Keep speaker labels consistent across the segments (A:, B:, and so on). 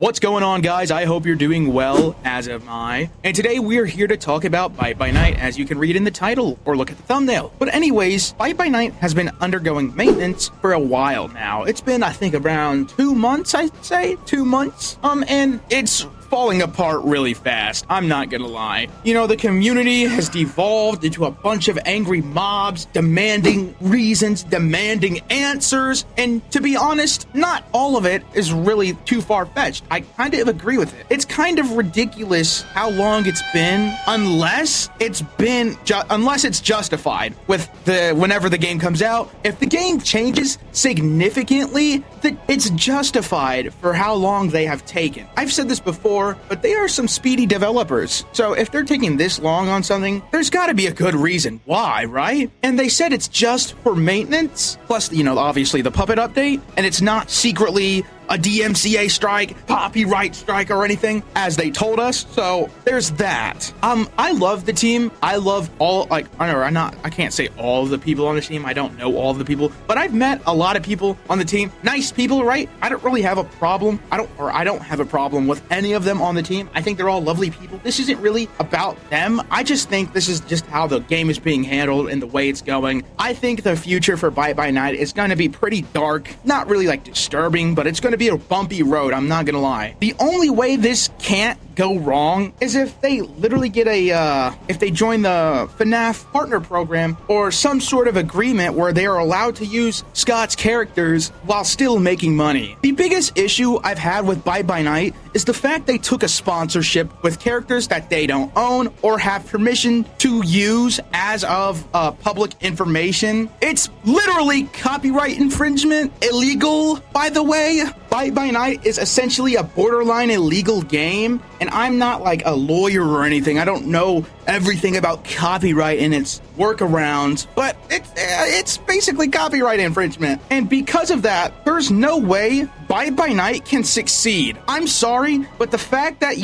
A: What's going on, guys? I hope you're doing well, as am I. And today we are here to talk about Byte by Night, as you can read in the title or look at the thumbnail. But anyways, Byte by Night has been undergoing maintenance for a while now. It's been, I think, around 2 months, I'd say. 2 months. And it's falling apart really fast. I'm not gonna lie. You know, the community has devolved into a bunch of angry mobs, demanding reasons, demanding answers, and to be honest, not all of it is really too far-fetched. I kind of agree with it. It's kind of ridiculous how long it's been, unless it's justified with whenever the game comes out. If the game changes significantly, it's justified for how long they have taken. I've said this before, but they are some speedy developers. So if they're taking this long on something, there's got to be a good reason why, right? And they said it's just for maintenance, plus, you know, obviously the puppet update, and it's not secretly a DMCA strike, copyright strike, or anything, as they told us. So there's that. I love the team. I love all, like, I can't say all of the people on the team. I don't know all of the people, but I've met a lot of people on the team. Nice people, right? I don't really have a problem. I don't have a problem with any of them on the team. I think they're all lovely people. This isn't really about them. I just think this is just how the game is being handled and the way it's going. I think the future for Byte by Night is going to be pretty dark, not really like disturbing, but it's going to be a bumpy road. I'm not gonna lie. The only way this can't go wrong is if they literally get if they join the Fnaf partner program or some sort of agreement where they are allowed to use Scott's characters while still making money. The biggest issue I've had with Byte by Night is the fact they took a sponsorship with characters that they don't own or have permission to use as of public information. It's literally copyright infringement, illegal, by the way. Byte by Night is essentially a borderline illegal game, and I'm not like a lawyer or anything. I don't know everything about copyright and its workarounds, but it's basically copyright infringement. And because of that, there's no way Byte by Night can succeed. I'm sorry, but the fact that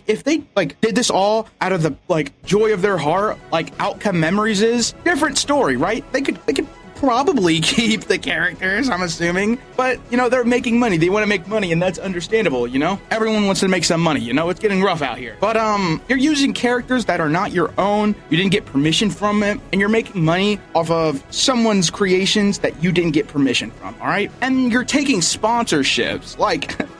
A: if they did this all out of the joy of their heart, Outcome Memories is different story, right? They could probably keep the characters, I'm assuming, but you know, they're making money. They want to make money, and that's understandable. You know, everyone wants to make some money. You know, it's getting rough out here, but you're using characters that are not your own. You didn't get permission from it, and you're making money off of someone's creations that you didn't get permission from. All right, and you're taking sponsorships.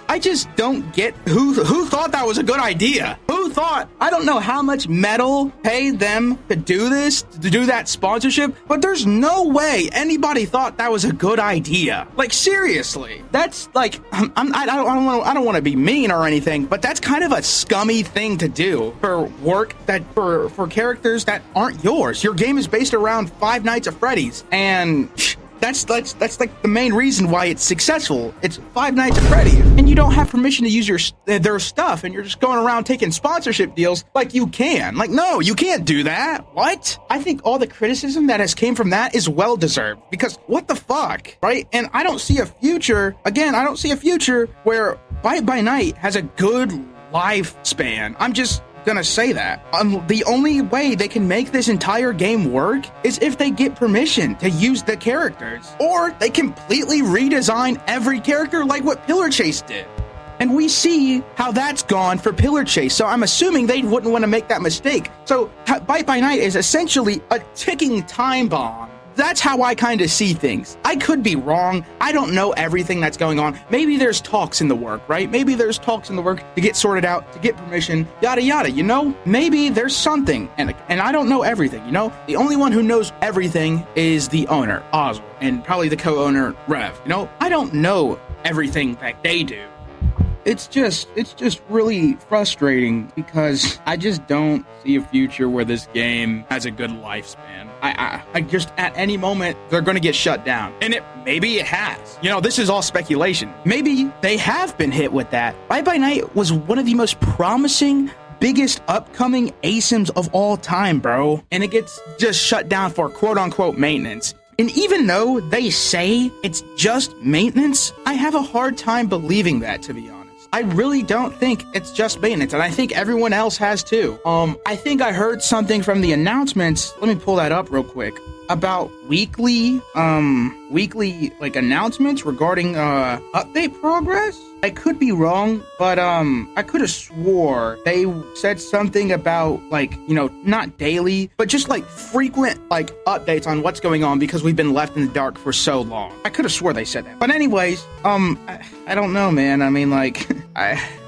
A: I just don't get who thought that was a good idea. Who thought? I don't know how much metal paid them to do this, to do that sponsorship, but there's no way anybody thought that was a good idea. Seriously, that's I don't want to be mean or anything, but that's kind of a scummy thing to do for work for characters that aren't yours. Your game is based around Five Nights at Freddy's, and that's like the main reason why it's successful. It's Five Nights at Freddy's, and you don't have permission to use their stuff, and you're just going around taking sponsorship deals like you can. No, you can't do that. What? I think all the criticism that has came from that is well deserved, because what the fuck, right? And I don't see a future. Again, I don't see a future where Byte by Night has a good lifespan. I'm just gonna say that. The only way they can make this entire game work is if they get permission to use the characters, or they completely redesign every character like what Pillar Chase did. And we see how that's gone for Pillar Chase, so I'm assuming they wouldn't want to make that mistake. So Byte by Night is essentially a ticking time bomb. That's how I kind of see things. I could be wrong. I don't know everything that's going on. Maybe there's talks in the work, right? Maybe there's talks in the work to get sorted out, to get permission, yada yada, you know? Maybe there's something, and I don't know everything, you know? The only one who knows everything is the owner, Oswald, and probably the co-owner, Rev. You know, I don't know everything that they do. It's just really frustrating, because I just don't see a future where this game has a good lifespan. I just, at any moment, they're going to get shut down. And maybe it has. You know, this is all speculation. Maybe they have been hit with that. Byte by Night was one of the most promising, biggest upcoming ASIMs of all time, bro. And it gets just shut down for quote-unquote maintenance. And even though they say it's just maintenance, I have a hard time believing that, to be honest. I really don't think it's just maintenance, and I think everyone else has too. I think I heard something from the announcements. Let me pull that up real quick. about weekly like announcements regarding update progress. I could be wrong, but I could have swore they said something about like, you know, not daily, but just like frequent like updates on what's going on because we've been left in the dark for so long. I could have swore they said that. But anyways, I don't know, man. I mean, like,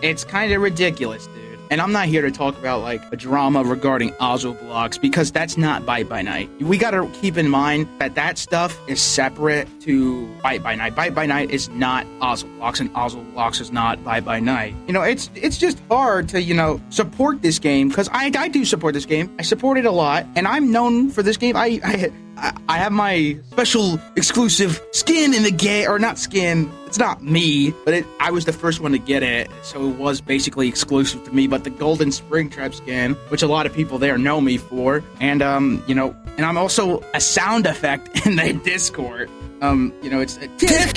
A: it's kind of ridiculous, dude. And I'm not here to talk about like a drama regarding Roblox because that's not Byte by Night. We got to keep in mind that that stuff is separate to Byte by Night. Byte by Night is not Roblox, and Roblox is not Byte by Night. You know, it's just hard to, you know, support this game because I do support this game. I support it a lot, and I'm known for this game. I have my special exclusive skin in the game, or not skin. It's not me, but I was the first one to get it, so it was basically exclusive to me. But the Golden Springtrap skin, which a lot of people there know me for, and you know, and I'm also a sound effect in the Discord. You know, it's tiff,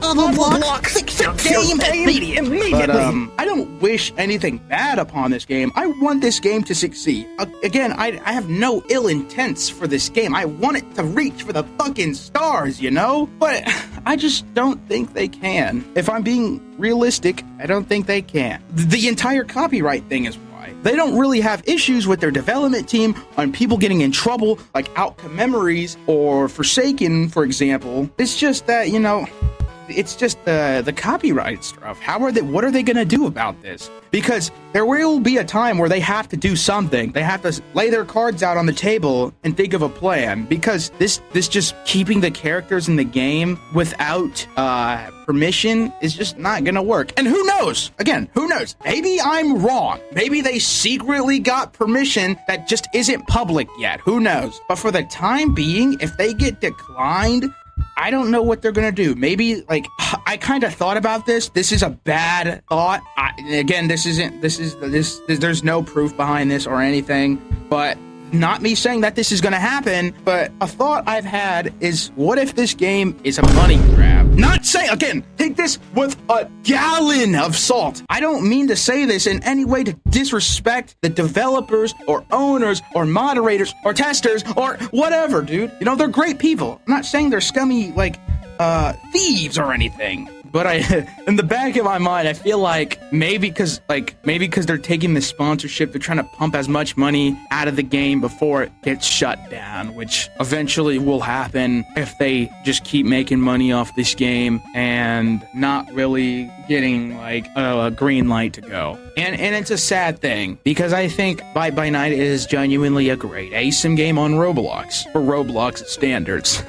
A: Roblox, fix your game immediately. But I don't wish anything bad upon this game. I want this game to succeed. Again, I have no ill intents for this game. I want it to reach for the fucking stars, you know? But I just don't think they can. If I'm being realistic, I don't think they can. The entire copyright thing is why. They don't really have issues with their development team on people getting in trouble, like Outcome Memories or Forsaken, for example. It's just that, you know, it's just the copyright stuff. What are they going to do about this? Because there will be a time where they have to do something. They have to lay their cards out on the table and think of a plan. Because this just keeping the characters in the game without permission is just not going to work. And who knows? Again, who knows? Maybe I'm wrong. Maybe they secretly got permission that just isn't public yet. Who knows? But for the time being, if they get declined, I don't know what they're gonna do. Maybe, like, I kind of thought about this. This is a bad thought. There's no proof behind this or anything, but not me saying that this is gonna happen, but a thought I've had is, what if this game is a money grab? Not saying, again, take this with a gallon of salt. I don't mean to say this in any way to disrespect the developers or owners or moderators or testers or whatever, dude. You know, they're great people. I'm not saying they're scummy, like, thieves or anything. But in the back of my mind, I feel like maybe because they're taking this sponsorship, they're trying to pump as much money out of the game before it gets shut down, which eventually will happen if they just keep making money off this game and not really getting like a green light to go. And it's a sad thing because I think Byte by Night is genuinely a great ASIM game on Roblox for Roblox standards.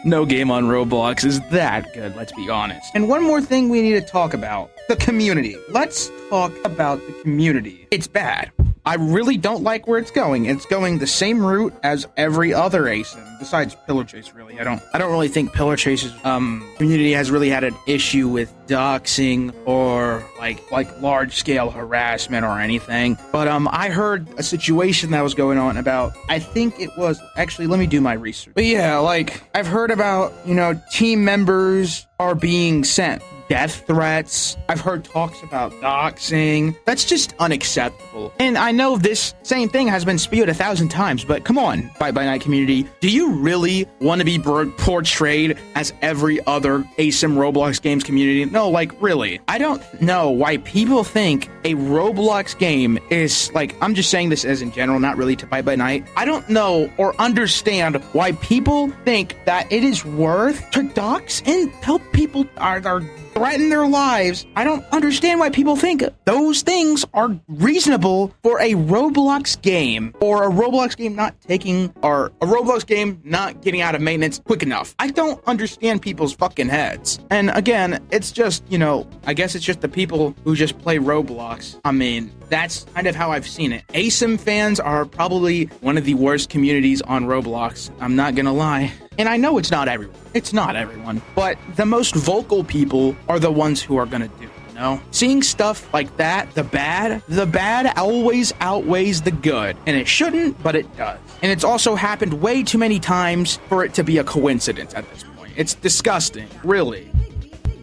A: No game on Roblox is that good, let's be honest. And one more thing we need to talk about, the community. Let's talk about the community. It's bad. I really don't like where it's going. It's going the same route as every other ASIM, besides Pillar Chase, really. I don't really think Pillar Chase's community has really had an issue with doxing or like large-scale harassment or anything. But I heard a situation that was going on about, I think it was, actually, let me do my research. But yeah, like, I've heard about, you know, team members are being sent death threats. I've heard talks about doxing. That's just unacceptable. And I know this same thing has been spewed 1,000 times, but come on, Byte by Night community, do you really want to be portrayed as every other ASIM Roblox games community? No, like, really. I don't know why people think a Roblox game is, like, I'm just saying this as in general, not really to Byte by Night. I don't know or understand why people think that it is worth to dox and help people are threaten their lives. I don't understand why people think those things are reasonable for a Roblox game, or a Roblox game not taking, or a Roblox game not getting out of maintenance quick enough. I don't understand people's fucking heads. And again, it's just, you know, I guess it's just the people who just play Roblox. I mean, that's kind of how I've seen it. ASIM fans are probably one of the worst communities on Roblox. I'm not gonna lie. And I know it's not everyone. It's not everyone. But the most vocal people are the ones who are gonna do it, you know? Seeing stuff like that, the bad always outweighs the good. And it shouldn't, but it does. And it's also happened way too many times for it to be a coincidence at this point. It's disgusting, really.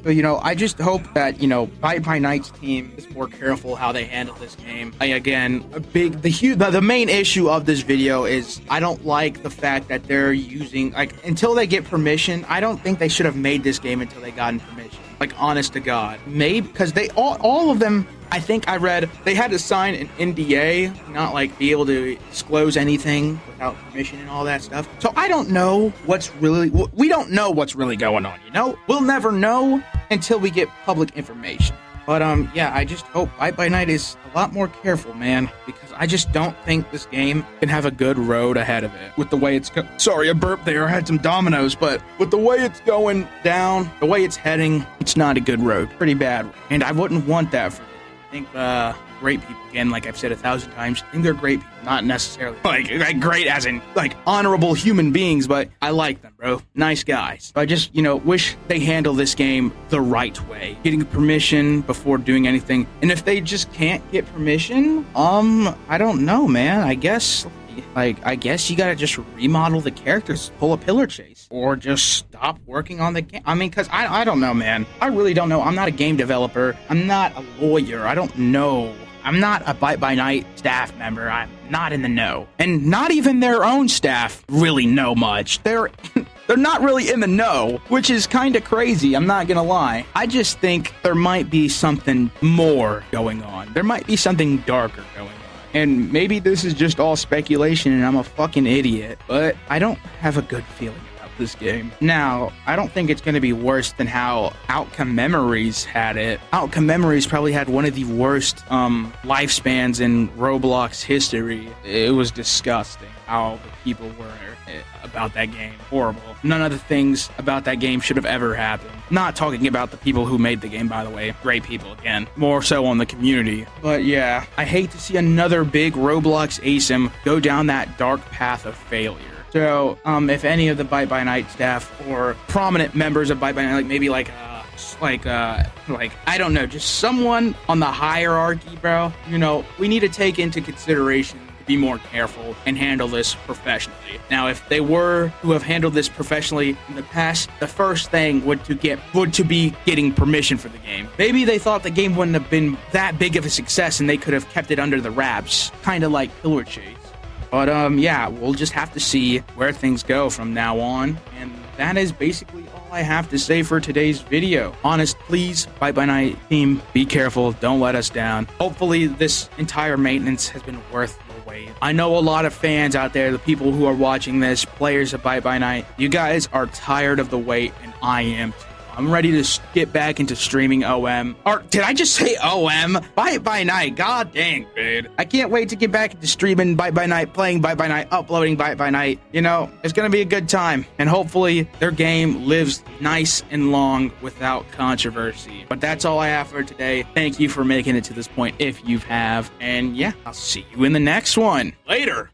A: So, I just hope that, Bite by Night's team is more careful how they handle this game. The main issue of this video is I don't like the fact that they're using, until they get permission, I don't think they should have made this game until they gotten permission. Honest to God. Maybe, because they, all of them, I think I read, they had to sign an NDA, not be able to disclose anything without permission and all that stuff. So I don't know we don't know what's really going on, We'll never know until we get public information. But, yeah, I just hope Bite by Night is a lot more careful, man, because I just don't think this game can have a good road ahead of it. With the way it's sorry, a burp there, I had some Dominoes, but with the way it's going down, the way it's heading, it's not a good road. Pretty bad. And I wouldn't want that for them. I think, great people, again, like I've said 1,000 times, I think they're great people. Not necessarily, great as in, honorable human beings, but I like them, bro. Nice guys. So I just, wish they handle this game the right way. Getting permission before doing anything. And if they just can't get permission, I don't know, man. I guess you gotta just remodel the characters, pull a pillar chase, or just stop working on the game. Because I don't know, man. I really don't know. I'm not a game developer. I'm not a lawyer. I don't know. I'm not a Bite by Night staff member. I'm not in the know. And not even their own staff really know much. They're not really in the know, which is kind of crazy, I'm not gonna lie. I just think there might be something more going on. There might be something darker going on. And maybe this is just all speculation and I'm a fucking idiot, but I don't have a good feeling about this game. Now, I don't think it's going to be worse than how Outcome Memories had it. Outcome Memories probably had one of the worst lifespans in Roblox history. It was disgusting how the people were about that game. Horrible. None of the things about that game should have ever happened. Not talking about the people who made the game, by the way. Great people, again. More so on the community. But yeah, I hate to see another big Roblox ASIM go down that dark path of failure. So, if any of the Bite by Night staff or prominent members of Bite by Night, I don't know, just someone on the hierarchy, bro, we need to take into consideration be more careful and handle this professionally. Now, if they were to have handled this professionally in the past, the first thing would to be getting permission for the game. Maybe they thought the game wouldn't have been that big of a success and they could have kept it under the wraps, kind of like Pillar Chase. But yeah, we'll just have to see where things go from now on. And that is basically all I have to say for today's video. Honest, please, Bite by Night team, be careful. Don't let us down. Hopefully, this entire maintenance has been worth the wait. I know a lot of fans out there, the people who are watching this, players of Bite by Night, you guys are tired of the wait, and I am too. I'm ready to get back into streaming OM. Or did I just say OM? Bite by Night. God dang, dude. I can't wait to get back into streaming Bite by Night, playing Bite by Night, uploading Bite by Night. It's going to be a good time. And hopefully their game lives nice and long without controversy. But that's all I have for today. Thank you for making it to this point if you have. And yeah, I'll see you in the next one. Later.